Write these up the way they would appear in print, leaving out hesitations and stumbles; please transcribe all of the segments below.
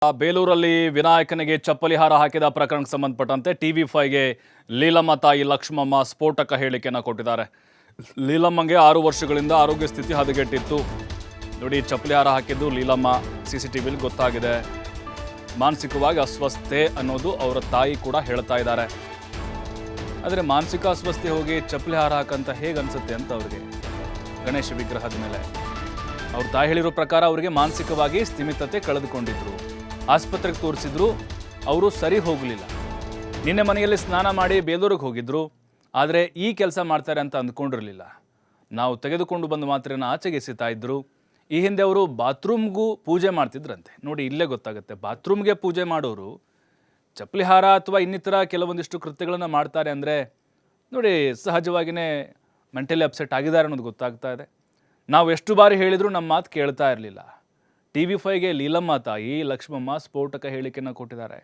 ಬೇಲೂರಲ್ಲಿ ವಿನಾಯಕನಿಗೆ ಚಪ್ಪಲಿ ಹಾರ ಹಾಕಿದ ಪ್ರಕರಣಕ್ಕೆ ಸಂಬಂಧಪಟ್ಟಂತೆ TV5ಗೆ ಲೀಲಮ್ಮ ತಾಯಿ ಲಕ್ಷ್ಮಮ್ಮ ಸ್ಫೋಟಕ ಹೇಳಿಕೆಯನ್ನು ಕೊಟ್ಟಿದ್ದಾರೆ. ಲೀಲಮ್ಮಂಗೆ 6 ವರ್ಷಗಳಿಂದ ಆರೋಗ್ಯ ಸ್ಥಿತಿ ಹದಗೆಟ್ಟಿತ್ತು. ನೋಡಿ, ಚಪ್ಪಲಿ ಹಾರ ಹಾಕಿದ್ದು ಲೀಲಮ್ಮ CCTVಲಿ ಗೊತ್ತಾಗಿದೆ. ಮಾನಸಿಕವಾಗಿ ಅಸ್ವಸ್ಥೆ ಅನ್ನೋದು ಅವರ ತಾಯಿ ಕೂಡ ಹೇಳ್ತಾ ಇದ್ದಾರೆ. ಆದರೆ ಮಾನಸಿಕ ಅಸ್ವಸ್ಥೆ ಹೋಗಿ ಚಪ್ಪಲಿ ಹಾರ ಹಾಕಂತ ಹೇಗೆ ಅನ್ಸುತ್ತೆ ಅಂತ ಅವ್ರಿಗೆ ಗಣೇಶ ವಿಗ್ರಹದ ಮೇಲೆ ಅವ್ರ ತಾಯಿ ಹೇಳಿರೋ ಪ್ರಕಾರ ಅವರಿಗೆ ಮಾನಸಿಕವಾಗಿ ಸ್ಥಿಮಿತತೆ ಕಳೆದುಕೊಂಡಿದ್ರು. ಆಸ್ಪತ್ರೆಗೆ ತೋರಿಸಿದ್ರು, ಅವರು ಸರಿ ಹೋಗಲಿಲ್ಲ. ನಿನ್ನೆ ಮನೆಯಲ್ಲಿ ಸ್ನಾನ ಮಾಡಿ ಬೇಲೂರಿಗೆ ಹೋಗಿದ್ರು. ಆದರೆ ಈ ಕೆಲಸ ಮಾಡ್ತಾರೆ ಅಂತ ಅಂದ್ಕೊಂಡಿರಲಿಲ್ಲ. ನಾವು ತೆಗೆದುಕೊಂಡು ಬಂದು ಮಾತ್ರೆನ ಆಚೆಗೆ ಎಸಿತಾ ಇದ್ರು. ಈ ಹಿಂದೆ ಅವರು ಬಾತ್ರೂಮ್ಗೂ ಪೂಜೆ ಮಾಡ್ತಿದ್ರಂತೆ. ನೋಡಿ, ಇಲ್ಲೇ ಗೊತ್ತಾಗುತ್ತೆ, ಬಾತ್ರೂಮ್ಗೆ ಪೂಜೆ ಮಾಡೋರು ಚಪ್ಪಲಿ ಹಾರ ಅಥವಾ ಇನ್ನಿತರ ಕೆಲವೊಂದಿಷ್ಟು ಕೃತ್ಯಗಳನ್ನು ಮಾಡ್ತಾರೆ ಅಂದರೆ ನೋಡಿ, ಸಹಜವಾಗಿಯೇ ಮೆಂಟಲಿ ಅಪ್ಸೆಟ್ ಆಗಿದ್ದಾರೆ ಅನ್ನೋದು ಗೊತ್ತಾಗ್ತಾ ಇದೆ. ನಾವು ಎಷ್ಟು ಬಾರಿ ಹೇಳಿದರೂ ನಮ್ಮ ಮಾತು ಕೇಳ್ತಾ ಇರಲಿಲ್ಲ. TV5ಗೆ ಲೀಲಮ್ಮ ತಾಯಿ ಲಕ್ಷ್ಮಮ್ಮ ಸ್ಫೋಟಕ ಹೇಳಿಕೆಯನ್ನು ಕೊಟ್ಟಿದ್ದಾರೆ.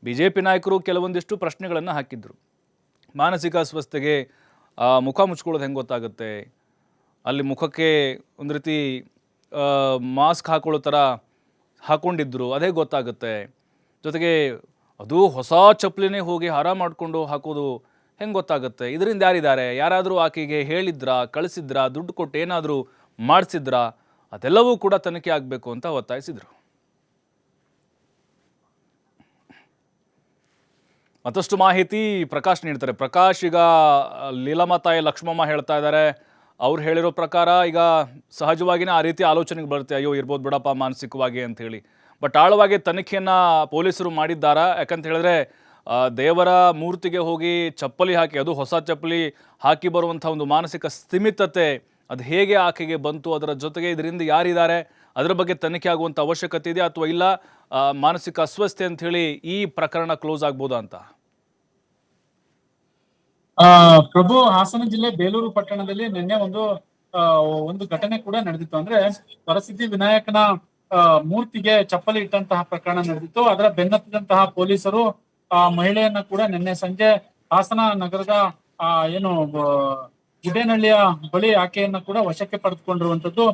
BJP ನಾಯಕರು ಕೆಲವೊಂದಿಷ್ಟು ಪ್ರಶ್ನೆಗಳನ್ನು ಹಾಕಿದ್ರು. ಮಾನಸಿಕ ಅಸ್ವಸ್ಥತೆಗೆ ಮುಖ ಮುಚ್ಕೊಳ್ಳೋದು ಹೆಂಗೆ ಗೊತ್ತಾಗುತ್ತೆ, ಅಲ್ಲಿ ಮುಖಕ್ಕೆ ಒಂದು ರೀತಿ ಮಾಸ್ಕ್ ಹಾಕೊಳ್ಳೋ ಥರ ಹಾಕ್ಕೊಂಡಿದ್ರು, ಅದೇ ಗೊತ್ತಾಗುತ್ತೆ. ಜೊತೆಗೆ ಅದು ಹೊಸ ಚಪ್ಪಲಿನೇ ಹೋಗಿ ಹಾರ ಮಾಡಿಕೊಂಡು ಹಾಕೋದು ಹೆಂಗೆ ಗೊತ್ತಾಗುತ್ತೆ? ಇದರಿಂದ ಯಾರಿದ್ದಾರೆ? ಯಾರಾದರೂ ಆಕೆಗೆ ಹೇಳಿದ್ರಾ, ಕಳಿಸಿದ್ರಾ, ದುಡ್ಡು ಕೊಟ್ಟು ಏನಾದರೂ ಮಾಡಿಸಿದ್ರಾ? ಅದೆಲ್ಲವೂ ಕೂಡ ತನಿಖೆ ಆಗಬೇಕು ಅಂತ ಒತ್ತಾಯಿಸಿದರು. ಮತ್ತಷ್ಟು ಮಾಹಿತಿ ಪ್ರಕಾಶ್ ನೀಡ್ತಾರೆ. ಪ್ರಕಾಶ್, ಈಗ ಲೀಲಮ್ಮ ತಾಯಿ ಲಕ್ಷ್ಮಮ್ಮ ಹೇಳ್ತಾ ಇದ್ದಾರೆ, ಅವ್ರು ಹೇಳಿರೋ ಪ್ರಕಾರ ಈಗ ಸಹಜವಾಗಿಯೇ ಆ ರೀತಿ ಆಲೋಚನೆಗೆ ಬರುತ್ತೆ, ಅಯ್ಯೋ ಇರ್ಬೋದು ಬಿಡಪ್ಪ ಮಾನಸಿಕವಾಗಿ ಅಂತ ಹೇಳಿ. ಬಟ್ ಆಳವಾಗಿ ತನಿಖೆಯನ್ನು ಪೊಲೀಸರು ಮಾಡಿದ್ದಾರಾ? ಯಾಕಂತ ಹೇಳಿದ್ರೆ ದೇವರ ಮೂರ್ತಿಗೆ ಹೋಗಿ ಚಪ್ಪಲಿ ಹಾಕಿ, ಅದು ಹೊಸ ಚಪ್ಪಲಿ ಹಾಕಿ ಬರುವಂಥ ಒಂದು ಮಾನಸಿಕ ಸ್ಥಿಮಿತತೆ ಅದು ಹೇಗೆ ಆಕೆಗೆ ಬಂತು, ಅದರ ಜೊತೆಗೆ ಇದರಿಂದ ಯಾರಿದ್ದಾರೆ, ಅದರ ಬಗ್ಗೆ ತನಿಖೆ ಆಗುವಂಥ ಅವಶ್ಯಕತೆ ಇದೆ ಅಥವಾ ಇಲ್ಲ, ಮಾನಸಿಕ ಅಸ್ವಸ್ಥೆ ಅಂತ ಹೇಳಿ ಈ ಪ್ರಕರಣ ಕ್ಲೋಸ್ ಆಗ್ಬೋದಾ ಅಂತ? ಪ್ರಭು, ಹಾಸನ ಜಿಲ್ಲೆ ಬೇಲೂರು ಪಟ್ಟಣದಲ್ಲಿ ನಿನ್ನೆ ಒಂದು ಘಟನೆ ಕೂಡ ನಡೆದಿತ್ತು. ಅಂದ್ರೆ ವರಸಿದ್ಧಿ ವಿನಾಯಕನ ಮೂರ್ತಿಗೆ ಚಪ್ಪಲಿ ಇಟ್ಟಂತಹ ಪ್ರಕರಣ ನಡೆದಿತ್ತು. ಅದರ ಬೆನ್ನತ್ತಿದಂತಹ ಪೊಲೀಸರು ಆ ಮಹಿಳೆಯನ್ನ ಕೂಡ ನಿನ್ನೆ ಸಂಜೆ ಹಾಸನ ನಗರದ ಏನು ಗುಡೇನಹಳ್ಳಿಯ ಬಳಿ ಆಕೆಯನ್ನ ಕೂಡ ವಶಕ್ಕೆ ಪಡೆದುಕೊಂಡಿರುವಂತದ್ದು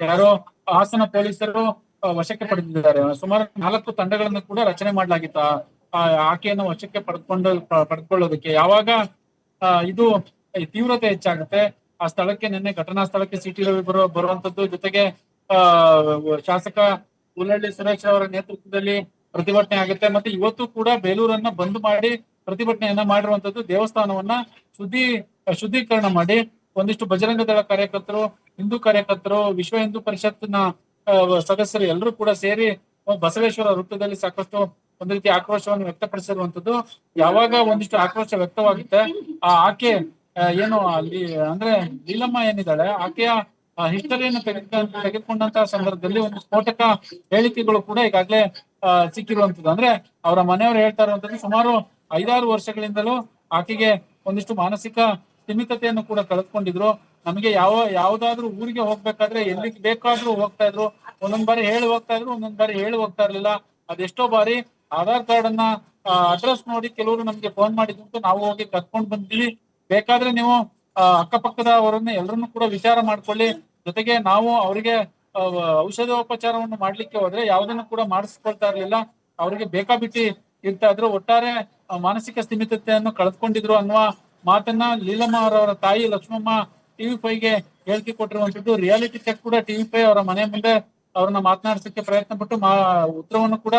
ಯಾರೋ ಹಾಸನ ಪೊಲೀಸರು ವಶಕ್ಕೆ ಪಡೆದಿದ್ದಾರೆ. ಸುಮಾರು 4 ತಂಡಗಳನ್ನು ಕೂಡ ರಚನೆ ಮಾಡಲಾಗಿತ್ತು ಆಕೆಯನ್ನು ವಶಕ್ಕೆ ಪಡೆದುಕೊಳ್ಳೋದಕ್ಕೆ. ಯಾವಾಗ ಇದು ತೀವ್ರತೆ ಹೆಚ್ಚಾಗುತ್ತೆ, ಆ ಸ್ಥಳಕ್ಕೆ ನಿನ್ನೆ ಘಟನಾ ಸ್ಥಳಕ್ಕೆ ಸಿಟಿ ರವಿ ಬರುವಂತದ್ದು, ಜೊತೆಗೆ ಶಾಸಕ ಹುಲ್ಲಳ್ಳಿ ಸುರೇಶ್ ಅವರ ನೇತೃತ್ವದಲ್ಲಿ ಪ್ರತಿಭಟನೆ ಆಗುತ್ತೆ. ಮತ್ತೆ ಇವತ್ತು ಕೂಡ ಬೇಲೂರನ್ನ ಬಂದ್ ಮಾಡಿ ಪ್ರತಿಭಟನೆಯನ್ನ ಮಾಡಿರುವಂತದ್ದು. ದೇವಸ್ಥಾನವನ್ನ ಶುದ್ಧೀಕರಣ ಮಾಡಿ ಒಂದಿಷ್ಟು ಬಜರಂಗ ದಳ ಕಾರ್ಯಕರ್ತರು, ಹಿಂದೂ ಕಾರ್ಯಕರ್ತರು, ವಿಶ್ವ ಹಿಂದೂ ಪರಿಷತ್ನ ಸದಸ್ಯರು ಎಲ್ಲರೂ ಕೂಡ ಸೇರಿ ಬಸವೇಶ್ವರ ವೃತ್ತದಲ್ಲಿ ಸಾಕಷ್ಟು ಒಂದು ರೀತಿ ಆಕ್ರೋಶವನ್ನು ವ್ಯಕ್ತಪಡಿಸಿರುವಂತದ್ದು. ಯಾವಾಗ ಒಂದಿಷ್ಟು ಆಕ್ರೋಶ ವ್ಯಕ್ತವಾಗುತ್ತೆ, ಆಕೆ ಏನು ಅಲ್ಲಿ ಅಂದ್ರೆ ಲೀಲಮ್ಮ ಏನಿದ್ದಾಳೆ, ಆಕೆಯ ಹಿಸ್ಟರಿಯನ್ನು ತೆಗೆದುಕೊಂಡಂತಹ ಸಂದರ್ಭದಲ್ಲಿ ಒಂದು ಸ್ಫೋಟಕ ಹೇಳಿಕೆಗಳು ಕೂಡ ಈಗಾಗಲೇ ಸಿಕ್ಕಿರುವಂತದ್ದು. ಅಂದ್ರೆ ಅವರ ಮನೆಯವರು ಹೇಳ್ತಾ ಇರುವಂತದ್ದು, ಸುಮಾರು 5-6 ವರ್ಷಗಳಿಂದಲೂ ಆಕೆಗೆ ಒಂದಿಷ್ಟು ಮಾನಸಿಕ ಸ್ಥಿಮಿತತೆಯನ್ನು ಕೂಡ ಕಳೆದುಕೊಂಡಿದ್ರು. ನಮಗೆ ಯಾವ್ದಾದ್ರು ಊರಿಗೆ ಹೋಗ್ಬೇಕಾದ್ರೆ ಎಲ್ಲಿಗೆ ಬೇಕಾದ್ರೂ ಹೋಗ್ತಾ ಇದ್ರು. ಒಂದೊಂದ್ ಬಾರಿ ಹೇಳಿ ಹೋಗ್ತಾ ಇದ್ರು, ಒಂದೊಂದ್ ಬಾರಿ ಹೇಳಿ ಹೋಗ್ತಾ ಇರ್ಲಿಲ್ಲ. ಅದೆಷ್ಟೋ ಬಾರಿ ಆಧಾರ್ ಕಾರ್ಡ್ ಅನ್ನ ಅಡ್ರೆಸ್ ನೋಡಿ ಕೆಲವರು ನಮ್ಗೆ ಫೋನ್ ಮಾಡಿದ್ರು, ನಾವು ಹೋಗಿ ಕರ್ಕೊಂಡ್ ಬಂದ್ವಿ. ಬೇಕಾದ್ರೆ ನೀವು ಅಕ್ಕಪಕ್ಕದವರನ್ನ ಎಲ್ಲರನ್ನು ಕೂಡ ವಿಚಾರ ಮಾಡ್ಕೊಳ್ಳಿ. ಜೊತೆಗೆ ನಾವು ಅವರಿಗೆ ಔಷಧೋಪಚಾರವನ್ನು ಮಾಡ್ಲಿಕ್ಕೆ ಹೋದ್ರೆ ಯಾವುದನ್ನು ಕೂಡ ಮಾಡಿಸ್ಕೊಳ್ತಾ ಇರ್ಲಿಲ್ಲ. ಅವರಿಗೆ ಬೇಕಾಬಿಟ್ಟಿ ಇರ್ತಾ ಇದ್ರು. ಒಟ್ಟಾರೆ ಮಾನಸಿಕ ಸ್ಥಿಮಿತತೆಯನ್ನು ಕಳೆದುಕೊಂಡಿದ್ರು ಅನ್ನುವ ಮಾತನ್ನ ಲೀಲಮ್ಮ ಅವರವರ ತಾಯಿ ಲಕ್ಷ್ಮಮ್ಮ TV5ಗೆ ಹೇಳಿಕೆ ಕೊಟ್ಟಿರುವಂತದ್ದು. ರಿಯಾಲಿಟಿ ಚೆಕ್ ಕೂಡ TV5 ಅವರ ಮನೆ ಮುಂದೆ ಅವ್ರನ್ನ ಮಾತನಾಡಿಸಕ್ಕೆ ಪ್ರಯತ್ನ ಪಟ್ಟು ಉತ್ತರವನ್ನು ಕೂಡ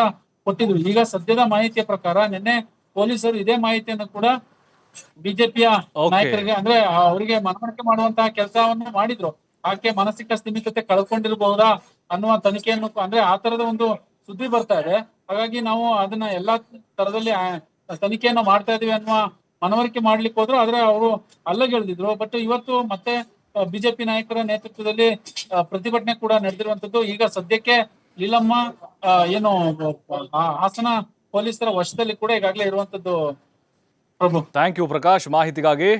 ಕೊಟ್ಟಿದ್ರು. ಈಗ ಸದ್ಯದ ಮಾಹಿತಿಯ ಪ್ರಕಾರ ನಿನ್ನೆ ಪೊಲೀಸರು ಇದೇ ಮಾಹಿತಿಯನ್ನು ಕೂಡ ಬಿಜೆಪಿಯ ನಾಯಕರಿಗೆ ಅಂದ್ರೆ ಅವರಿಗೆ ಮನವರಿಕೆ ಮಾಡುವಂತಹ ಕೆಲಸವನ್ನು ಮಾಡಿದ್ರು. ಆಕೆ ಮಾನಸಿಕ ಸ್ಥಿಮಿತತೆ ಕಳ್ಕೊಂಡಿರಬಹುದಾ ಅನ್ನುವ ತನಿಖೆಯನ್ನು, ಅಂದ್ರೆ ಆ ತರದ ಒಂದು ಸುದ್ದಿ ಬರ್ತಾ ಇದೆ. ಹಾಗಾಗಿ ನಾವು ಅದನ್ನ ಎಲ್ಲಾ ತರದಲ್ಲಿ ತನಿಖೆಯನ್ನು ಮಾಡ್ತಾ ಇದೀವಿ ಅನ್ನುವ ಮನವರಿಕೆ ಮಾಡ್ಲಿಕ್ಕೆ ಹೋದ್ರು. ಆದ್ರೆ ಅವರು ಅಲ್ಲಗೆಳೆದಿದ್ರು. ಬಟ್ ಇವತ್ತು ಮತ್ತೆ ಬಿಜೆಪಿ ನಾಯಕರ ನೇತೃತ್ವದಲ್ಲಿ ಪ್ರತಿಭಟನೆ ಕೂಡ ನಡೆದಿರುವಂತದ್ದು. ಈಗ ಸದ್ಯಕ್ಕೆ ಲೀಲಮ್ಮ ಏನು ಹಾಸನ ಪೊಲೀಸರ ವಶದಲ್ಲಿ ಕೂಡ ಈಗಾಗಲೇ ಇರುವಂತದ್ದು. ಪ್ರಭು, ಥ್ಯಾಂಕ್ ಯು ಪ್ರಕಾಶ್ ಮಾಹಿತಿಗಾಗಿ.